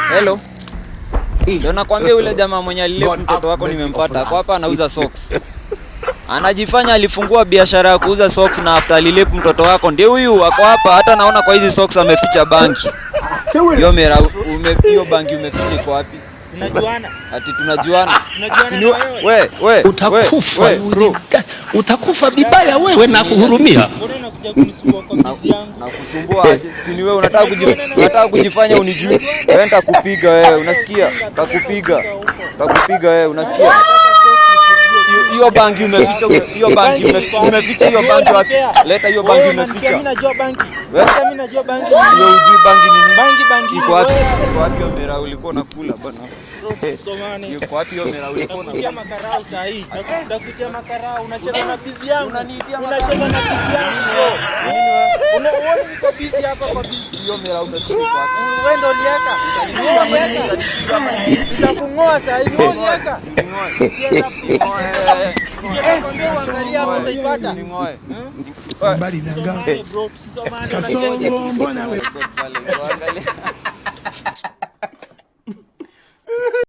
Hello. Ndio nakwambia yule jamaa mwenye alilep mtoto wako nimempata. Kwa hapa anauza socks. Anajifanya alifungua biashara ya kuuza socks na after alilep mtoto wako. Ndio huyu ako hapa, hata naona kwa hizi socks ameficha bangi. Hiyo bangi umeficha iko wapi? Tunajuana. Ati tunajuana. Wewe. Utakufa vibaya wewe na kuhurumia. Mbona unakuja kunisumbua kwa kazi yangu? Na kusumbua aje? Si ni wewe unataka kujifanya unijui. Wewe nitakupiga wewe, unasikia? Nitakupiga wewe, unasikia? Hiyo bangi umeficha, umeficha hiyo bangi wapi? Leta hiyo bangi umeficha. Mimi najua bangi. Hata mimi najua bangi. Hiyo ujui bangi nini? Bangi. Iko wapi? Iko wapi hiyo mera ulikuwa unakula bwana? Somani. Iko wapi hiyo mera ulikuwa unakula? Makarao saa hii. Nakutia makarao, unacheza na bizi yangu. Unacheza na bizi yangu. Unaona niko bizi hapa kwa bizi. Hiyo mera umefika wapi? Wewe ndio ulieka. Nitakungoa saa hii. Wewe ulieka. Nikikwambia uangalia hapo utaipata. Mbali na ngao. Bro, Somani. Kasongo mbona wewe?